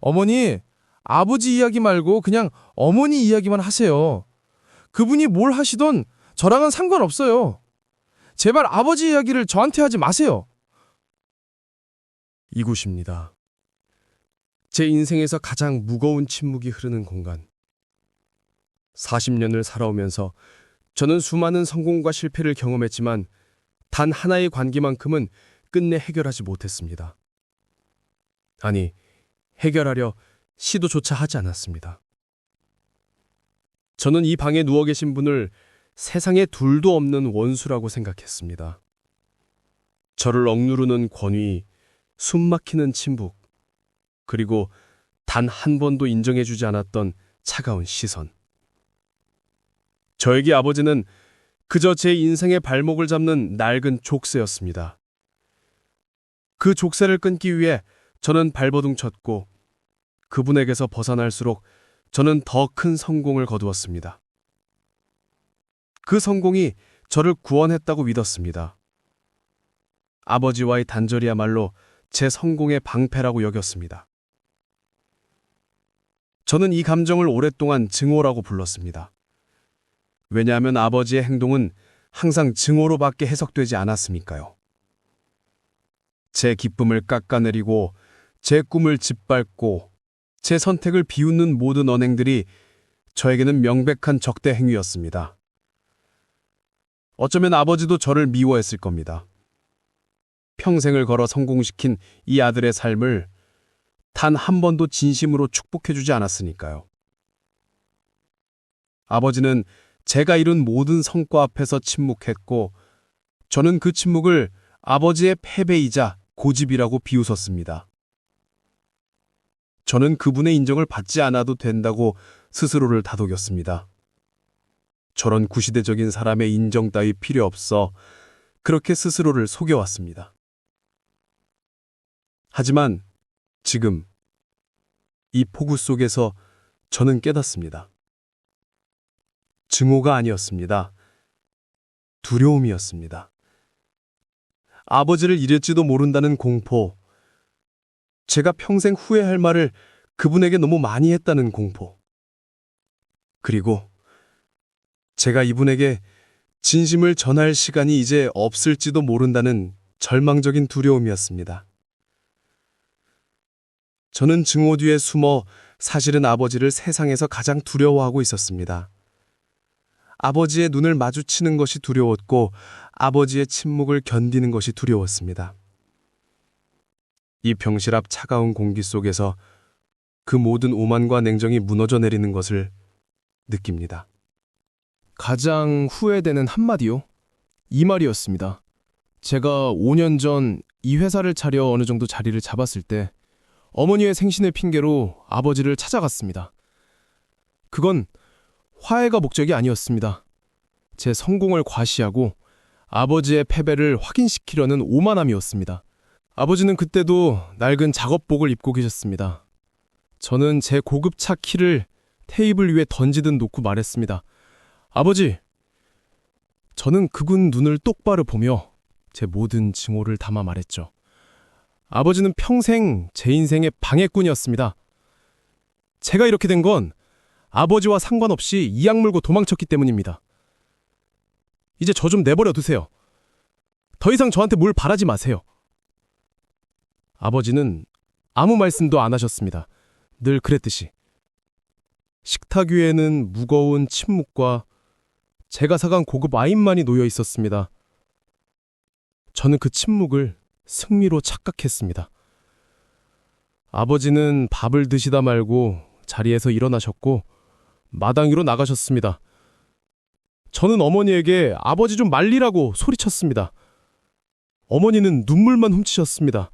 어머니, 아버지 이야기 말고 그냥 어머니 이야기만 하세요. 그분이 뭘 하시던 저랑은 상관없어요. 제발 아버지 이야기를 저한테 하지 마세요. 이곳입니다. 제 인생에서 가장 무거운 침묵이 흐르는 공간. 40년을 살아오면서 저는 수많은 성공과 실패를 경험했지만 단 하나의 관계만큼은 끝내 해결하지 못했습니다. 아니, 해결하려 시도조차 하지 않았습니다. 저는 이 방에 누워 계신 분을 세상에 둘도 없는 원수라고 생각했습니다. 저를 억누르는 권위, 숨막히는 침묵, 그리고 단 한 번도 인정해주지 않았던 차가운 시선. 저에게 아버지는 그저 제 인생의 발목을 잡는 낡은 족쇄였습니다. 그 족쇄를 끊기 위해 저는 발버둥 쳤고 그분에게서 벗어날수록 저는 더 큰 성공을 거두었습니다. 그 성공이 저를 구원했다고 믿었습니다. 아버지와의 단절이야말로 제 성공의 방패라고 여겼습니다. 저는 이 감정을 오랫동안 증오라고 불렀습니다. 왜냐하면 아버지의 행동은 항상 증오로밖에 해석되지 않았으니까요. 제 기쁨을 깎아내리고 제 꿈을 짓밟고 제 선택을 비웃는 모든 언행들이 저에게는 명백한 적대 행위였습니다. 어쩌면 아버지도 저를 미워했을 겁니다. 평생을 걸어 성공시킨 이 아들의 삶을 단 한 번도 진심으로 축복해주지 않았으니까요. 아버지는 제가 이룬 모든 성과 앞에서 침묵했고 저는 그 침묵을 아버지의 패배이자 고집이라고 비웃었습니다. 저는 그분의 인정을 받지 않아도 된다고 스스로를 다독였습니다. 저런 구시대적인 사람의 인정 따위 필요 없어 그렇게 스스로를 속여왔습니다. 하지만 지금 이 폭우 속에서 저는 깨닫습니다. 증오가 아니었습니다. 두려움이었습니다. 아버지를 잃을지도 모른다는 공포, 제가 평생 후회할 말을 그분에게 너무 많이 했다는 공포, 그리고 제가 이분에게 진심을 전할 시간이 이제 없을지도 모른다는 절망적인 두려움이었습니다. 저는 증오 뒤에 숨어 사실은 아버지를 세상에서 가장 두려워하고 있었습니다. 아버지의 눈을 마주치는 것이 두려웠고 아버지의 침묵을 견디는 것이 두려웠습니다. 이 병실 앞 차가운 공기 속에서 그 모든 오만과 냉정이 무너져 내리는 것을 느낍니다. 가장 후회되는 한마디요? 이 말이었습니다. 제가 5년 전 이 회사를 차려 어느 정도 자리를 잡았을 때 어머니의 생신을 핑계로 아버지를 찾아갔습니다. 그건 화해가 목적이 아니었습니다. 제 성공을 과시하고 아버지의 패배를 확인시키려는 오만함이었습니다. 아버지는 그때도 낡은 작업복을 입고 계셨습니다. 저는 제 고급차 키를 테이블 위에 던지듯 놓고 말했습니다. 아버지, 저는 그분 눈을 똑바로 보며 제 모든 증오를 담아 말했죠. 아버지는 평생 제 인생의 방해꾼이었습니다. 제가 이렇게 된 건 아버지와 상관없이 이악 물고 도망쳤기 때문입니다. 이제 저 좀 내버려 두세요. 더 이상 저한테 뭘 바라지 마세요. 아버지는 아무 말씀도 안 하셨습니다. 늘 그랬듯이. 식탁 위에는 무거운 침묵과 제가 사간 고급 와인만이 놓여 있었습니다. 저는 그 침묵을 승리로 착각했습니다. 아버지는 밥을 드시다 말고 자리에서 일어나셨고 마당 위로 나가셨습니다. 저는 어머니에게 아버지 좀 말리라고 소리쳤습니다. 어머니는 눈물만 훔치셨습니다.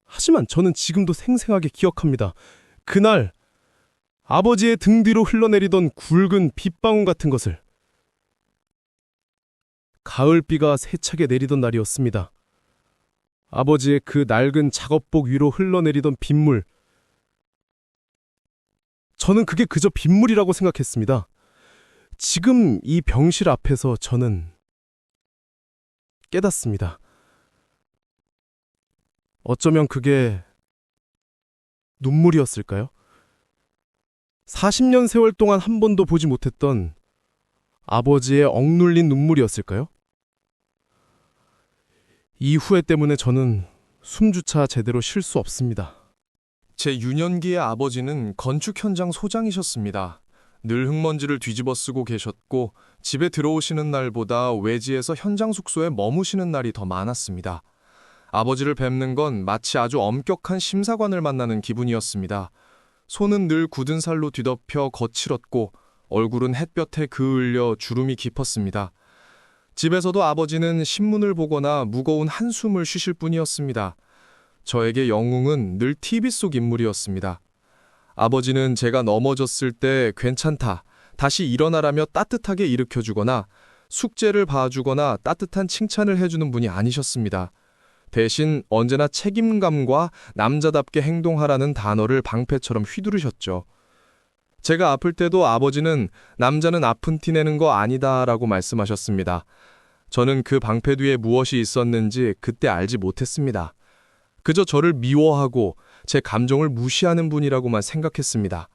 하지만 저는 지금도 생생하게 기억합니다. 그날 아버지의 등 뒤로 흘러내리던 굵은 빗방울 같은 것을. 가을비가 세차게 내리던 날이었습니다. 아버지의 그 낡은 작업복 위로 흘러내리던 빗물. 저는 그게 그저 빗물이라고 생각했습니다. 지금 이 병실 앞에서 저는 깨닫습니다. 어쩌면 그게 눈물이었을까요? 40년 세월 동안 한 번도 보지 못했던 아버지의 억눌린 눈물이었을까요? 이 후회 때문에 저는 숨조차 제대로 쉴 수 없습니다. 제 유년기의 아버지는 건축 현장 소장이셨습니다. 늘 흙먼지를 뒤집어 쓰고 계셨고 집에 들어오시는 날보다 외지에서 현장 숙소에 머무시는 날이 더 많았습니다. 아버지를 뵙는 건 마치 아주 엄격한 심사관을 만나는 기분이었습니다. 손은 늘 굳은 살로 뒤덮여 거칠었고 얼굴은 햇볕에 그을려 주름이 깊었습니다. 집에서도 아버지는 신문을 보거나 무거운 한숨을 쉬실 뿐이었습니다. 저에게 영웅은 늘 TV 속 인물이었습니다. 아버지는 제가 넘어졌을 때 괜찮다, 다시 일어나라며 따뜻하게 일으켜주거나 숙제를 봐주거나 따뜻한 칭찬을 해주는 분이 아니셨습니다. 대신 언제나 책임감과 남자답게 행동하라는 단어를 방패처럼 휘두르셨죠. 제가 아플 때도 아버지는 남자는 아픈 티 내는 거 아니다라고 말씀하셨습니다. 저는 그 방패 뒤에 무엇이 있었는지 그때 알지 못했습니다. 그저 저를 미워하고 제 감정을 무시하는 분이라고만 생각했습니다.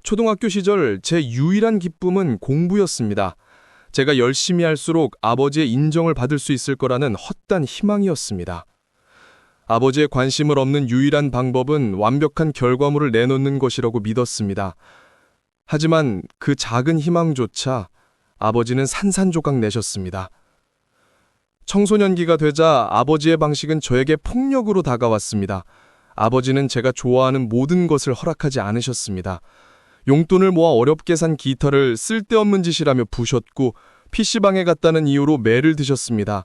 초등학교 시절 제 유일한 기쁨은 공부였습니다. 제가 열심히 할수록 아버지의 인정을 받을 수 있을 거라는 헛된 희망이었습니다. 아버지의 관심을 얻는 유일한 방법은 완벽한 결과물을 내놓는 것이라고 믿었습니다. 하지만 그 작은 희망조차 아버지는 산산조각 내셨습니다. 청소년기가 되자 아버지의 방식은 저에게 폭력으로 다가왔습니다. 아버지는 제가 좋아하는 모든 것을 허락하지 않으셨습니다. 용돈을 모아 어렵게 산 기타를 쓸데없는 짓이라며 부셨고 PC방에 갔다는 이유로 매를 드셨습니다.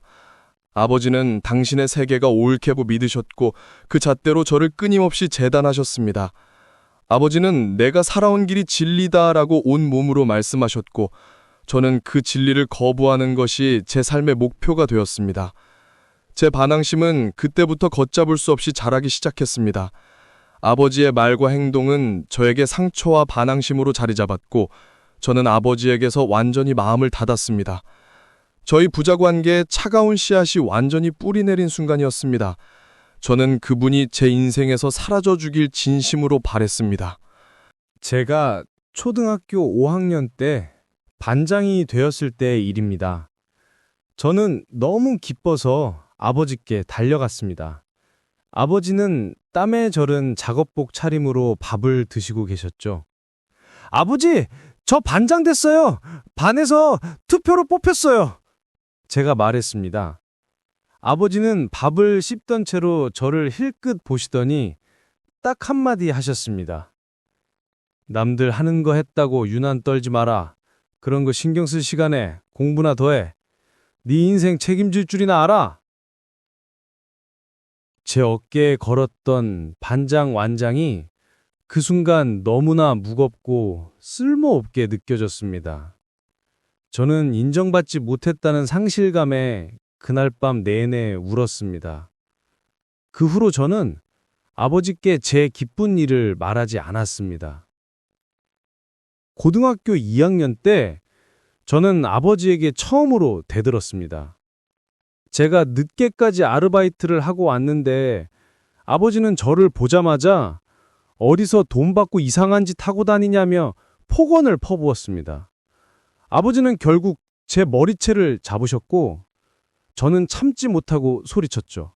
아버지는 당신의 세계가 옳게도 믿으셨고 그 잣대로 저를 끊임없이 재단하셨습니다. 아버지는 내가 살아온 길이 진리다라고 온몸으로 말씀하셨고 저는 그 진리를 거부하는 것이 제 삶의 목표가 되었습니다. 제 반항심은 그때부터 걷잡을 수 없이 자라기 시작했습니다. 아버지의 말과 행동은 저에게 상처와 반항심으로 자리 잡았고 저는 아버지에게서 완전히 마음을 닫았습니다. 저희 부자 관계에 차가운 씨앗이 완전히 뿌리 내린 순간이었습니다. 저는 그분이 제 인생에서 사라져 주길 진심으로 바랬습니다. 제가 초등학교 5학년 때 반장이 되었을 때의 일입니다. 저는 너무 기뻐서 아버지께 달려갔습니다. 아버지는 땀에 절은 작업복 차림으로 밥을 드시고 계셨죠. 아버지, 저 반장 됐어요. 반에서 투표로 뽑혔어요. 제가 말했습니다. 아버지는 밥을 씹던 채로 저를 힐끗 보시더니 딱 한마디 하셨습니다. 남들 하는 거 했다고 유난 떨지 마라. 그런 거 신경 쓸 시간에 공부나 더 해. 네 인생 책임질 줄이나 알아. 제 어깨에 걸었던 반장 완장이 그 순간 너무나 무겁고 쓸모없게 느껴졌습니다. 저는 인정받지 못했다는 상실감에 그날 밤 내내 울었습니다. 그 후로 저는 아버지께 제 기쁜 일을 말하지 않았습니다. 고등학교 2학년 때 저는 아버지에게 처음으로 대들었습니다. 제가 늦게까지 아르바이트를 하고 왔는데 아버지는 저를 보자마자 어디서 돈 받고 이상한 짓 하고 다니냐며 폭언을 퍼부었습니다. 아버지는 결국 제 머리채를 잡으셨고 저는 참지 못하고 소리쳤죠.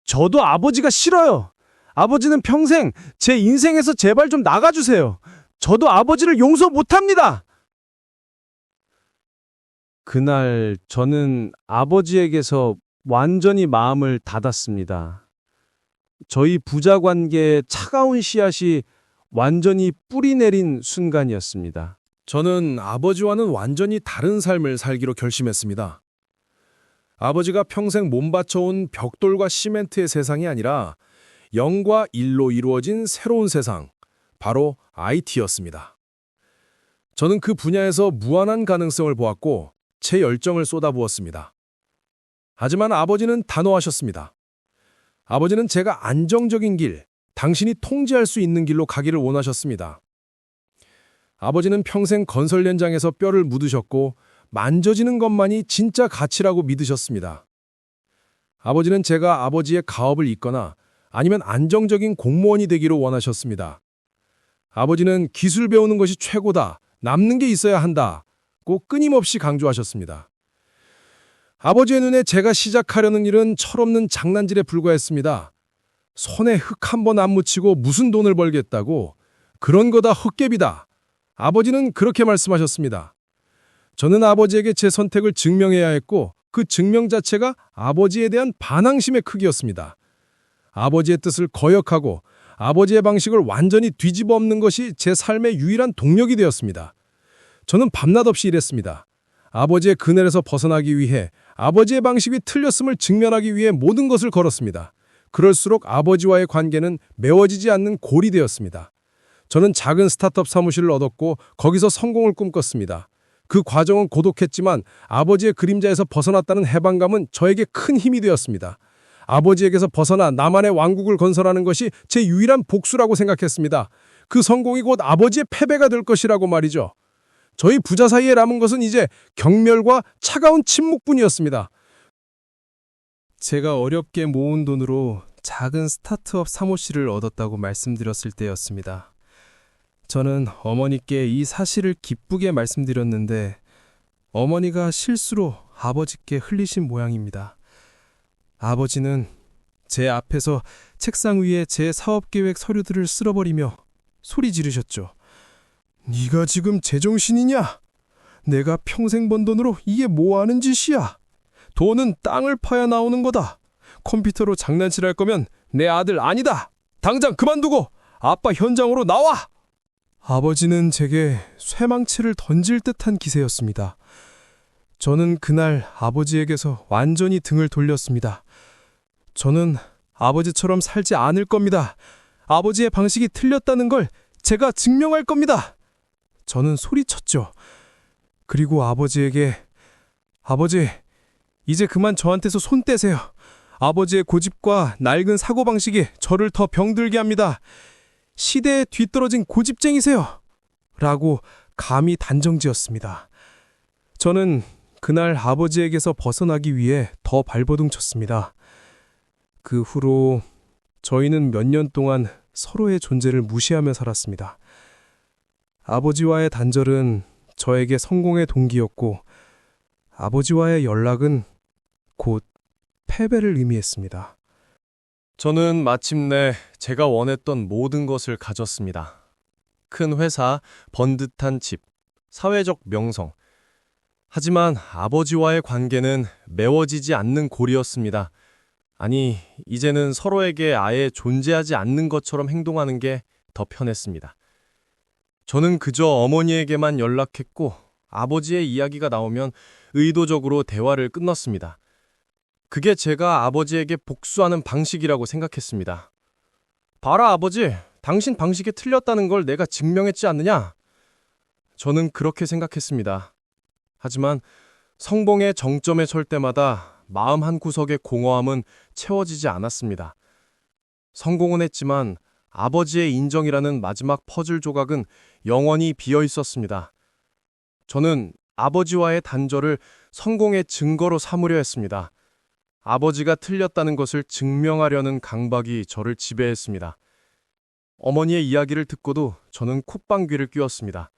저도 아버지가 싫어요. 아버지는 평생 제 인생에서 제발 좀 나가주세요. 저도 아버지를 용서 못합니다. 그날 저는 아버지에게서 완전히 마음을 닫았습니다. 저희 부자 관계의 차가운 씨앗이 완전히 뿌리 내린 순간이었습니다. 저는 아버지와는 완전히 다른 삶을 살기로 결심했습니다. 아버지가 평생 몸바쳐온 벽돌과 시멘트의 세상이 아니라 영과 일로 이루어진 새로운 세상, 바로 IT였습니다. 저는 그 분야에서 무한한 가능성을 보았고 제 열정을 쏟아부었습니다. 하지만 아버지는 단호하셨습니다. 아버지는 제가 안정적인 길, 당신이 통제할 수 있는 길로 가기를 원하셨습니다. 아버지는 평생 건설 현장에서 뼈를 묻으셨고 만져지는 것만이 진짜 가치라고 믿으셨습니다. 아버지는 제가 아버지의 가업을 잇거나 아니면 안정적인 공무원이 되기를 원하셨습니다. 아버지는 기술 배우는 것이 최고다, 남는 게 있어야 한다고 끊임없이 강조하셨습니다. 아버지의 눈에 제가 시작하려는 일은 철없는 장난질에 불과했습니다. 손에 흙 한 번 안 묻히고 무슨 돈을 벌겠다고, 그런 거다 헛개비다. 아버지는 그렇게 말씀하셨습니다. 저는 아버지에게 제 선택을 증명해야 했고 그 증명 자체가 아버지에 대한 반항심의 크기였습니다. 아버지의 뜻을 거역하고 아버지의 방식을 완전히 뒤집어 엎는 것이 제 삶의 유일한 동력이 되었습니다. 저는 밤낮 없이 일했습니다. 아버지의 그늘에서 벗어나기 위해, 아버지의 방식이 틀렸음을 직면하기 위해 모든 것을 걸었습니다. 그럴수록 아버지와의 관계는 메워지지 않는 골이 되었습니다. 저는 작은 스타트업 사무실을 얻었고 거기서 성공을 꿈꿨습니다. 그 과정은 고독했지만 아버지의 그림자에서 벗어났다는 해방감은 저에게 큰 힘이 되었습니다. 아버지에게서 벗어나 나만의 왕국을 건설하는 것이 제 유일한 복수라고 생각했습니다. 그 성공이 곧 아버지의 패배가 될 것이라고 말이죠. 저희 부자 사이에 남은 것은 이제 경멸과 차가운 침묵뿐이었습니다. 제가 어렵게 모은 돈으로 작은 스타트업 사무실을 얻었다고 말씀드렸을 때였습니다. 저는 어머니께 이 사실을 기쁘게 말씀드렸는데 어머니가 실수로 아버지께 흘리신 모양입니다. 아버지는 제 앞에서 책상 위에 제 사업계획 서류들을 쓸어버리며 소리 지르셨죠. 네가 지금 제정신이냐? 내가 평생 번 돈으로 이게 뭐 하는 짓이야? 돈은 땅을 파야 나오는 거다. 컴퓨터로 장난질할 거면 내 아들 아니다. 당장 그만두고 아빠 현장으로 나와! 아버지는 제게 쇠망치를 던질 듯한 기세였습니다. 저는 그날 아버지에게서 완전히 등을 돌렸습니다. 저는 아버지처럼 살지 않을 겁니다. 아버지의 방식이 틀렸다는 걸 제가 증명할 겁니다. 저는 소리쳤죠. 그리고 아버지에게 아버지, 이제 그만 저한테서 손 떼세요. 아버지의 고집과 낡은 사고방식이 저를 더 병들게 합니다. 시대에 뒤떨어진 고집쟁이세요. 라고 감히 단정지었습니다. 저는 그날 아버지에게서 벗어나기 위해 더 발버둥 쳤습니다. 그 후로 저희는 몇 년 동안 서로의 존재를 무시하며 살았습니다. 아버지와의 단절은 저에게 성공의 동기였고 아버지와의 연락은 곧 패배를 의미했습니다. 저는 마침내 제가 원했던 모든 것을 가졌습니다. 큰 회사, 번듯한 집, 사회적 명성. 하지만 아버지와의 관계는 메워지지 않는 골이었습니다. 아니, 이제는 서로에게 아예 존재하지 않는 것처럼 행동하는 게 더 편했습니다. 저는 그저 어머니에게만 연락했고 아버지의 이야기가 나오면 의도적으로 대화를 끊었습니다. 그게 제가 아버지에게 복수하는 방식이라고 생각했습니다. 봐라 아버지, 당신 방식이 틀렸다는 걸 내가 증명했지 않느냐? 저는 그렇게 생각했습니다. 하지만 성공의 정점에 설 때마다 마음 한구석의 공허함은 채워지지 않았습니다. 성공은 했지만 아버지의 인정이라는 마지막 퍼즐 조각은 영원히 비어 있었습니다. 저는 아버지와의 단절을 성공의 증거로 삼으려 했습니다. 아버지가 틀렸다는 것을 증명하려는 강박이 저를 지배했습니다. 어머니의 이야기를 듣고도 저는 콧방귀를 뀌었습니다.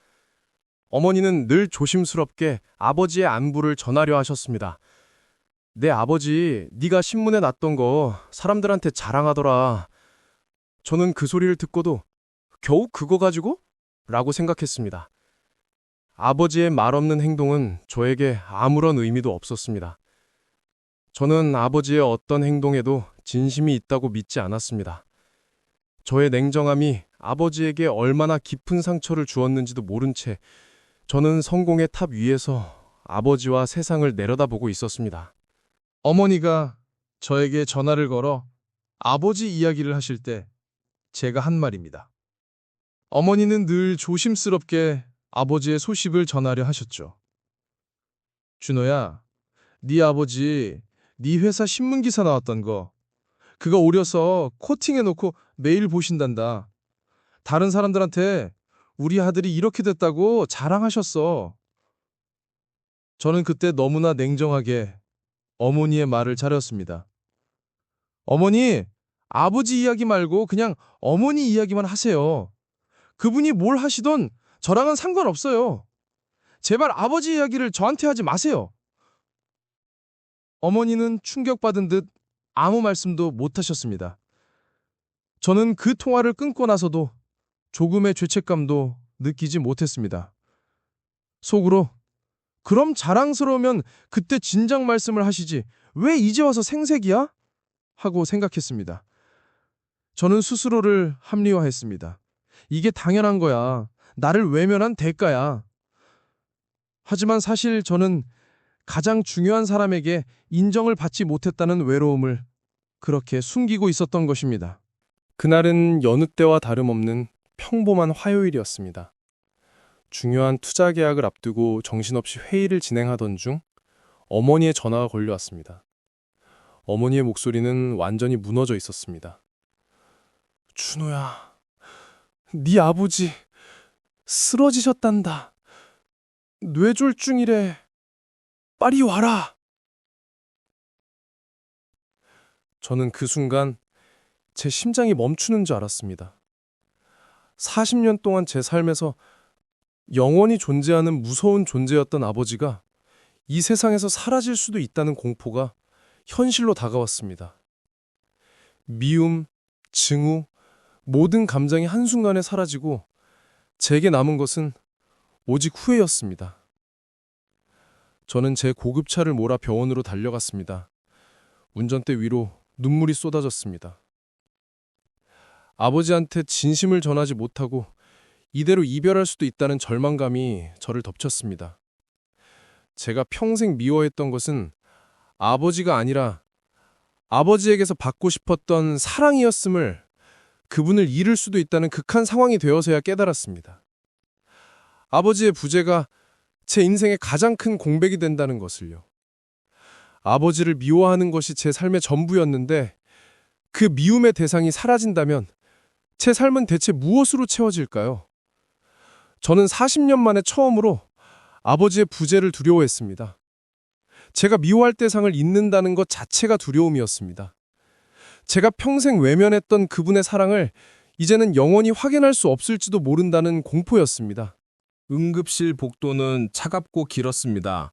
어머니는 늘 조심스럽게 아버지의 안부를 전하려 하셨습니다. 내 아버지, 네가 신문에 났던 거 사람들한테 자랑하더라. 저는 그 소리를 듣고도 겨우 그거 가지고? 라고 생각했습니다. 아버지의 말없는 행동은 저에게 아무런 의미도 없었습니다. 저는 아버지의 어떤 행동에도 진심이 있다고 믿지 않았습니다. 저의 냉정함이 아버지에게 얼마나 깊은 상처를 주었는지도 모른 채 저는 성공의 탑 위에서 아버지와 세상을 내려다보고 있었습니다. 어머니가 저에게 전화를 걸어 아버지 이야기를 하실 때 제가 한 말입니다. 어머니는 늘 조심스럽게 아버지의 소식을 전하려 하셨죠. 준호야, 네 아버지 네 회사 신문기사 나왔던 거 그거 오려서 코팅해놓고 매일 보신단다. 다른 사람들한테 우리 아들이 이렇게 됐다고 자랑하셨어. 저는 그때 너무나 냉정하게 어머니의 말을 자렸습니다. 어머니, 아버지 이야기 말고 그냥 어머니 이야기만 하세요. 그분이 뭘 하시던 저랑은 상관없어요. 제발 아버지 이야기를 저한테 하지 마세요. 어머니는 충격받은 듯 아무 말씀도 못 하셨습니다. 저는 그 통화를 끊고 나서도 조금의 죄책감도 느끼지 못했습니다. 속으로 그럼 자랑스러우면 그때 진작 말씀을 하시지 왜 이제 와서 생색이야? 하고 생각했습니다. 저는 스스로를 합리화했습니다. 이게 당연한 거야. 나를 외면한 대가야. 하지만 사실 저는 가장 중요한 사람에게 인정을 받지 못했다는 외로움을 그렇게 숨기고 있었던 것입니다. 그날은 여느 때와 다름없는 평범한 화요일이었습니다. 중요한 투자 계약을 앞두고 정신없이 회의를 진행하던 중 어머니의 전화가 걸려왔습니다. 어머니의 목소리는 완전히 무너져 있었습니다. 준호야, 네 아버지 쓰러지셨단다. 뇌졸중이래. 빨리 와라. 저는 그 순간 제 심장이 멈추는 줄 알았습니다. 40년 동안 제 삶에서 영원히 존재하는 무서운 존재였던 아버지가 이 세상에서 사라질 수도 있다는 공포가 현실로 다가왔습니다. 미움, 증오, 모든 감정이 한순간에 사라지고 제게 남은 것은 오직 후회였습니다. 저는 제 고급차를 몰아 병원으로 달려갔습니다. 운전대 위로 눈물이 쏟아졌습니다. 아버지한테 진심을 전하지 못하고 이대로 이별할 수도 있다는 절망감이 저를 덮쳤습니다. 제가 평생 미워했던 것은 아버지가 아니라 아버지에게서 받고 싶었던 사랑이었음을, 그분을 잃을 수도 있다는 극한 상황이 되어서야 깨달았습니다. 아버지의 부재가 제 인생의 가장 큰 공백이 된다는 것을요. 아버지를 미워하는 것이 제 삶의 전부였는데 그 미움의 대상이 사라진다면 제 삶은 대체 무엇으로 채워질까요? 저는 40년 만에 처음으로 아버지의 부재를 두려워했습니다. 제가 미워할 대상을 잊는다는 것 자체가 두려움이었습니다. 제가 평생 외면했던 그분의 사랑을 이제는 영원히 확인할 수 없을지도 모른다는 공포였습니다. 응급실 복도는 차갑고 길었습니다.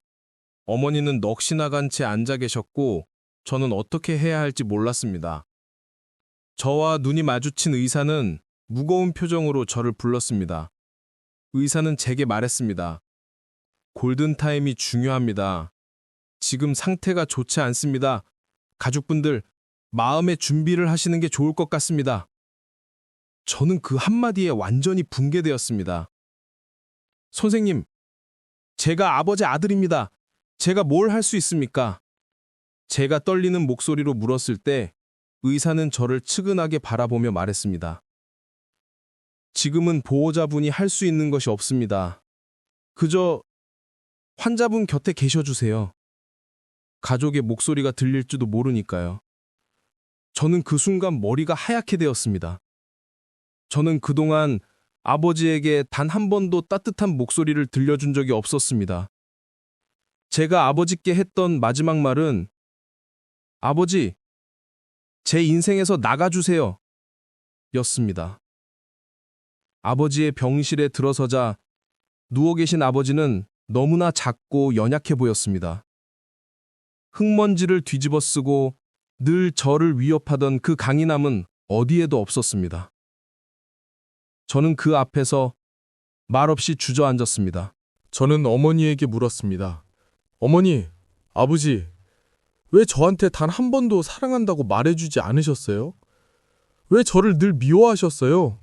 어머니는 넋이 나간 채 앉아 계셨고 저는 어떻게 해야 할지 몰랐습니다. 저와 눈이 마주친 의사는 무거운 표정으로 저를 불렀습니다. 의사는 제게 말했습니다. 골든타임이 중요합니다. 지금 상태가 좋지 않습니다. 가족분들, 마음의 준비를 하시는 게 좋을 것 같습니다. 저는 그 한마디에 완전히 붕괴되었습니다. 선생님, 제가 아버지 아들입니다. 제가 뭘 할 수 있습니까? 제가 떨리는 목소리로 물었을 때 의사는 저를 측은하게 바라보며 말했습니다. 지금은 보호자분이 할 수 있는 것이 없습니다. 그저 환자분 곁에 계셔주세요. 가족의 목소리가 들릴지도 모르니까요. 저는 그 순간 머리가 하얗게 되었습니다. 저는 그동안 아버지에게 단 한 번도 따뜻한 목소리를 들려준 적이 없었습니다. 제가 아버지께 했던 마지막 말은 아버지, 제 인생에서 나가주세요. 였습니다. 아버지의 병실에 들어서자 누워 계신 아버지는 너무나 작고 연약해 보였습니다. 흙먼지를 뒤집어 쓰고 늘 저를 위협하던 그 강인함은 어디에도 없었습니다. 저는 그 앞에서 말없이 주저앉았습니다. 저는 어머니에게 물었습니다. 어머니, 아버지, 왜 저한테 단 한 번도 사랑한다고 말해주지 않으셨어요? 왜 저를 늘 미워하셨어요?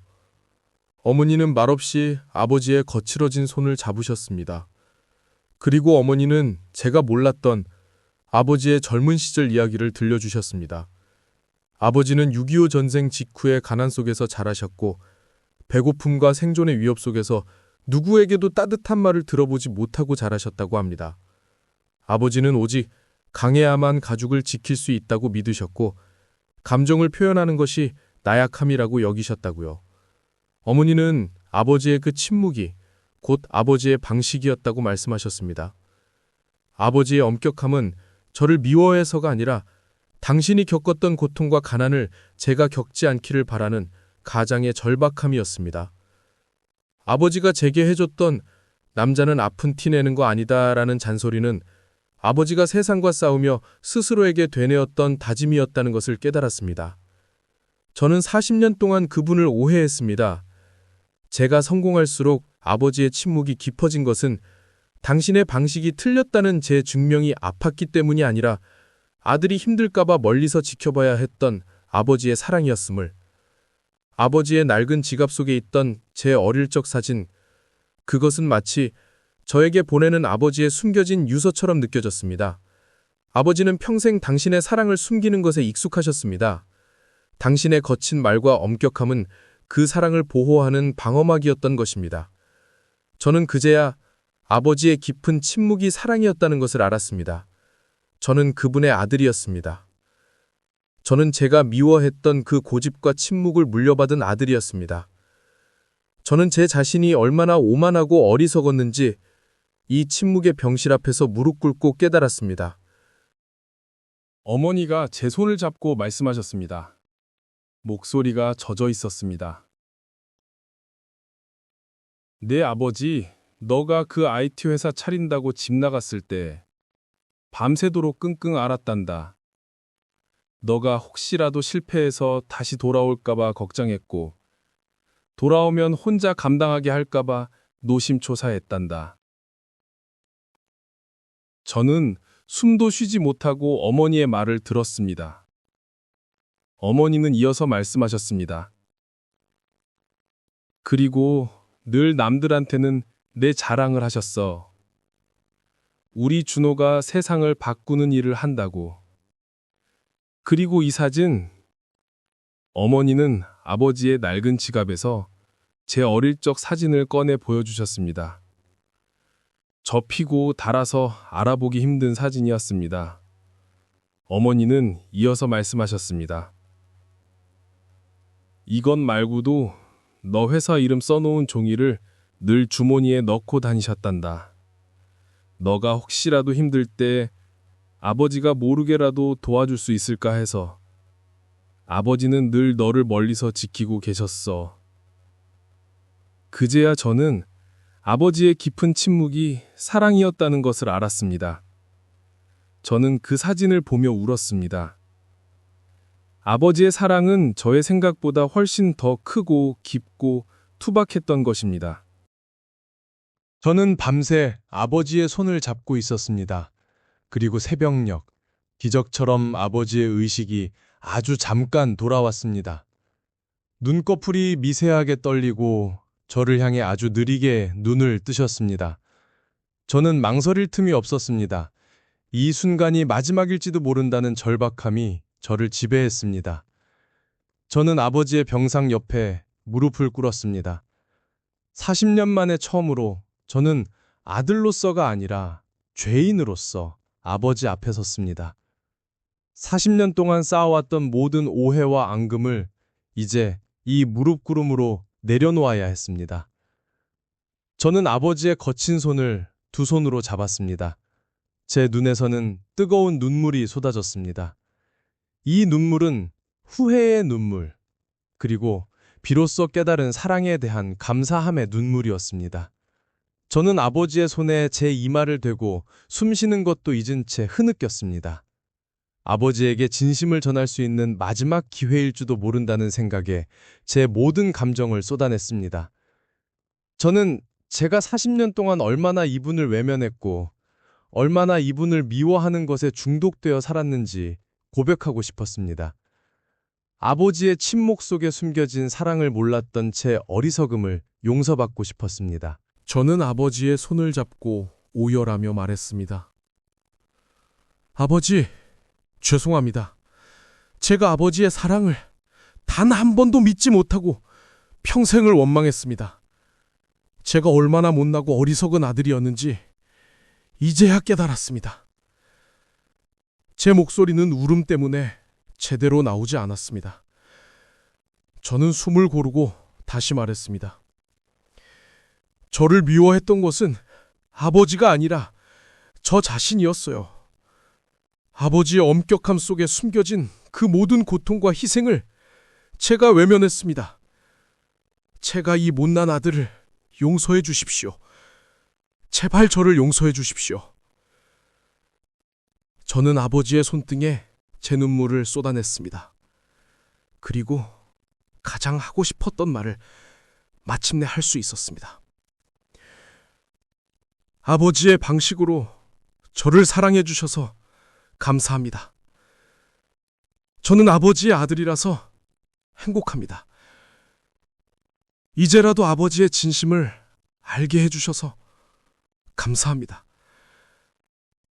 어머니는 말없이 아버지의 거칠어진 손을 잡으셨습니다. 그리고 어머니는 제가 몰랐던 아버지의 젊은 시절 이야기를 들려주셨습니다. 아버지는 6.25 전쟁 직후의 가난 속에서 자라셨고 배고픔과 생존의 위협 속에서 누구에게도 따뜻한 말을 들어보지 못하고 자라셨다고 합니다. 아버지는 오직 강해야만 가족을 지킬 수 있다고 믿으셨고 감정을 표현하는 것이 나약함이라고 여기셨다고요. 어머니는 아버지의 그 침묵이 곧 아버지의 방식이었다고 말씀하셨습니다. 아버지의 엄격함은 저를 미워해서가 아니라 당신이 겪었던 고통과 가난을 제가 겪지 않기를 바라는 가장의 절박함이었습니다. 아버지가 제게 해줬던 남자는 아픈 티 내는 거 아니다라는 잔소리는 아버지가 세상과 싸우며 스스로에게 되뇌었던 다짐이었다는 것을 깨달았습니다. 저는 40년 동안 그분을 오해했습니다. 제가 성공할수록 아버지의 침묵이 깊어진 것은 당신의 방식이 틀렸다는 제 증명이 아팠기 때문이 아니라 아들이 힘들까봐 멀리서 지켜봐야 했던 아버지의 사랑이었음을, 아버지의 낡은 지갑 속에 있던 제 어릴 적 사진, 그것은 마치 저에게 보내는 아버지의 숨겨진 유서처럼 느껴졌습니다. 아버지는 평생 당신의 사랑을 숨기는 것에 익숙하셨습니다. 당신의 거친 말과 엄격함은 그 사랑을 보호하는 방어막이었던 것입니다. 저는 그제야 아버지의 깊은 침묵이 사랑이었다는 것을 알았습니다. 저는 그분의 아들이었습니다. 저는 제가 미워했던 그 고집과 침묵을 물려받은 아들이었습니다. 저는 제 자신이 얼마나 오만하고 어리석었는지 이 침묵의 병실 앞에서 무릎 꿇고 깨달았습니다. 어머니가 제 손을 잡고 말씀하셨습니다. 목소리가 젖어 있었습니다. 내 아버지, 너가 그 IT 회사 차린다고 집 나갔을 때 밤새도록 끙끙 앓았단다. 너가 혹시라도 실패해서 다시 돌아올까봐 걱정했고, 돌아오면 혼자 감당하게 할까봐 노심초사했단다. 저는 숨도 쉬지 못하고 어머니의 말을 들었습니다. 어머니는 이어서 말씀하셨습니다. 그리고 늘 남들한테는 내 자랑을 하셨어. 우리 준호가 세상을 바꾸는 일을 한다고. 그리고 이 사진, 어머니는 아버지의 낡은 지갑에서 제 어릴 적 사진을 꺼내 보여주셨습니다. 접히고 닳아서 알아보기 힘든 사진이었습니다. 어머니는 이어서 말씀하셨습니다. 이것 말고도 너 회사 이름 써놓은 종이를 늘 주머니에 넣고 다니셨단다. 너가 혹시라도 힘들 때 아버지가 모르게라도 도와줄 수 있을까 해서. 아버지는 늘 너를 멀리서 지키고 계셨어. 그제야 저는 아버지의 깊은 침묵이 사랑이었다는 것을 알았습니다. 저는 그 사진을 보며 울었습니다. 아버지의 사랑은 저의 생각보다 훨씬 더 크고 깊고 투박했던 것입니다. 저는 밤새 아버지의 손을 잡고 있었습니다. 그리고 새벽녘, 기적처럼 아버지의 의식이 아주 잠깐 돌아왔습니다. 눈꺼풀이 미세하게 떨리고 저를 향해 아주 느리게 눈을 뜨셨습니다. 저는 망설일 틈이 없었습니다. 이 순간이 마지막일지도 모른다는 절박함이 저를 지배했습니다. 저는 아버지의 병상 옆에 무릎을 꿇었습니다. 40년 만에 처음으로 저는 아들로서가 아니라 죄인으로서 아버지 앞에 섰습니다. 40년 동안 쌓아왔던 모든 오해와 앙금을 이제 이 무릎 꿇음으로 내려놓아야 했습니다. 저는 아버지의 거친 손을 두 손으로 잡았습니다. 제 눈에서는 뜨거운 눈물이 쏟아졌습니다. 이 눈물은 후회의 눈물, 그리고 비로소 깨달은 사랑에 대한 감사함의 눈물이었습니다. 저는 아버지의 손에 제 이마를 대고 숨 쉬는 것도 잊은 채 흐느꼈습니다. 아버지에게 진심을 전할 수 있는 마지막 기회일지도 모른다는 생각에 제 모든 감정을 쏟아냈습니다. 저는 제가 40년 동안 얼마나 이분을 외면했고 얼마나 이분을 미워하는 것에 중독되어 살았는지 고백하고 싶었습니다. 아버지의 침묵 속에 숨겨진 사랑을 몰랐던 제 어리석음을 용서받고 싶었습니다. 저는 아버지의 손을 잡고 오열하며 말했습니다. 아버지, 죄송합니다. 제가 아버지의 사랑을 단 한 번도 믿지 못하고 평생을 원망했습니다. 제가 얼마나 못나고 어리석은 아들이었는지 이제야 깨달았습니다. 제 목소리는 울음 때문에 제대로 나오지 않았습니다. 저는 숨을 고르고 다시 말했습니다. 저를 미워했던 것은 아버지가 아니라 저 자신이었어요. 아버지의 엄격함 속에 숨겨진 그 모든 고통과 희생을 제가 외면했습니다. 제가 이 못난 아들을 용서해 주십시오. 제발 저를 용서해 주십시오. 저는 아버지의 손등에 제 눈물을 쏟아냈습니다. 그리고 가장 하고 싶었던 말을 마침내 할 수 있었습니다. 아버지의 방식으로 저를 사랑해 주셔서 감사합니다. 저는 아버지의 아들이라서 행복합니다. 이제라도 아버지의 진심을 알게 해주셔서 감사합니다.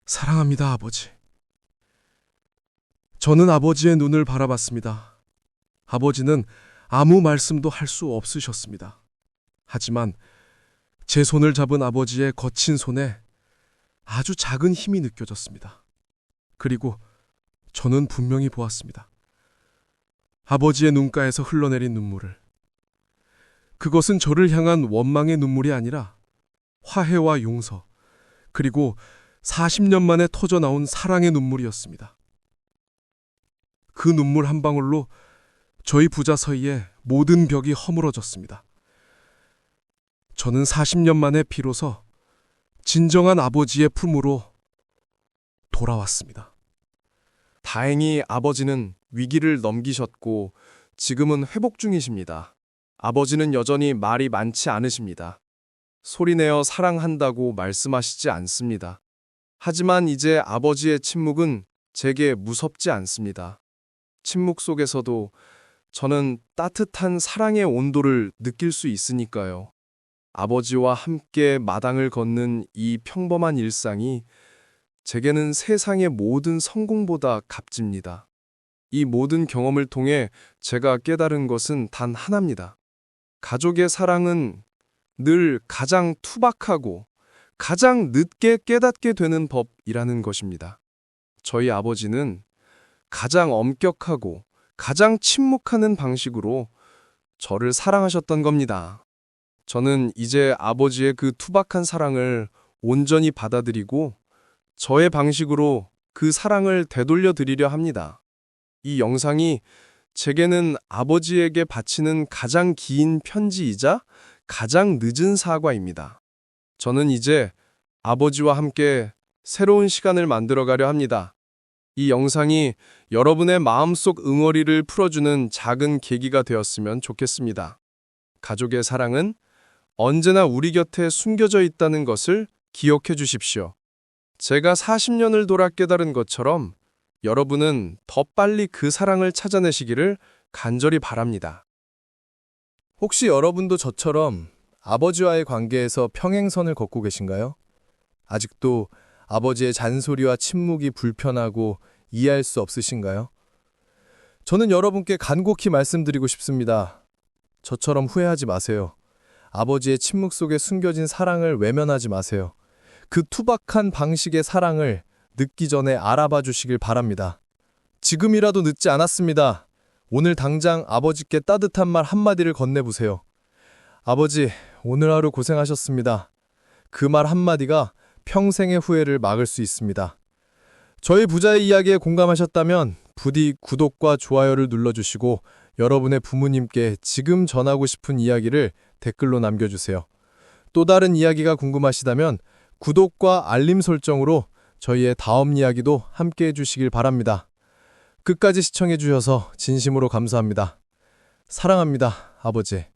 사랑합니다, 아버지. 저는 아버지의 눈을 바라봤습니다. 아버지는 아무 말씀도 할 수 없으셨습니다. 하지만 제 손을 잡은 아버지의 거친 손에 아주 작은 힘이 느껴졌습니다. 그리고 저는 분명히 보았습니다. 아버지의 눈가에서 흘러내린 눈물을. 그것은 저를 향한 원망의 눈물이 아니라 화해와 용서, 그리고 40년 만에 터져나온 사랑의 눈물이었습니다. 그 눈물 한 방울로 저희 부자 사이에 모든 벽이 허물어졌습니다. 저는 40년 만에 비로소 진정한 아버지의 품으로 돌아왔습니다. 다행히 아버지는 위기를 넘기셨고 지금은 회복 중이십니다. 아버지는 여전히 말이 많지 않으십니다. 소리내어 사랑한다고 말씀하시지 않습니다. 하지만 이제 아버지의 침묵은 제게 무섭지 않습니다. 침묵 속에서도 저는 따뜻한 사랑의 온도를 느낄 수 있으니까요. 아버지와 함께 마당을 걷는 이 평범한 일상이 제게는 세상의 모든 성공보다 값집니다. 이 모든 경험을 통해 제가 깨달은 것은 단 하나입니다. 가족의 사랑은 늘 가장 투박하고 가장 늦게 깨닫게 되는 법이라는 것입니다. 저희 아버지는 가장 엄격하고 가장 침묵하는 방식으로 저를 사랑하셨던 겁니다. 저는 이제 아버지의 그 투박한 사랑을 온전히 받아들이고 저의 방식으로 그 사랑을 되돌려 드리려 합니다. 이 영상이 제게는 아버지에게 바치는 가장 긴 편지이자 가장 늦은 사과입니다. 저는 이제 아버지와 함께 새로운 시간을 만들어가려 합니다. 이 영상이 여러분의 마음속 응어리를 풀어주는 작은 계기가 되었으면 좋겠습니다. 가족의 사랑은 언제나 우리 곁에 숨겨져 있다는 것을 기억해 주십시오. 제가 40년을 돌아 깨달은 것처럼 여러분은 더 빨리 그 사랑을 찾아내시기를 간절히 바랍니다. 혹시 여러분도 저처럼 아버지와의 관계에서 평행선을 걷고 계신가요? 아직도 아버지의 잔소리와 침묵이 불편하고 이해할 수 없으신가요? 저는 여러분께 간곡히 말씀드리고 싶습니다. 저처럼 후회하지 마세요. 아버지의 침묵 속에 숨겨진 사랑을 외면하지 마세요. 그 투박한 방식의 사랑을 늦기 전에 알아봐 주시길 바랍니다. 지금이라도 늦지 않았습니다. 오늘 당장 아버지께 따뜻한 말 한마디를 건네보세요. 아버지, 오늘 하루 고생하셨습니다. 그 말 한마디가 평생의 후회를 막을 수 있습니다. 저희 부자의 이야기에 공감하셨다면 부디 구독과 좋아요를 눌러주시고 여러분의 부모님께 지금 전하고 싶은 이야기를 댓글로 남겨주세요. 또 다른 이야기가 궁금하시다면 구독과 알림 설정으로 저희의 다음 이야기도 함께 해주시길 바랍니다. 끝까지 시청해주셔서 진심으로 감사합니다. 사랑합니다, 아버지.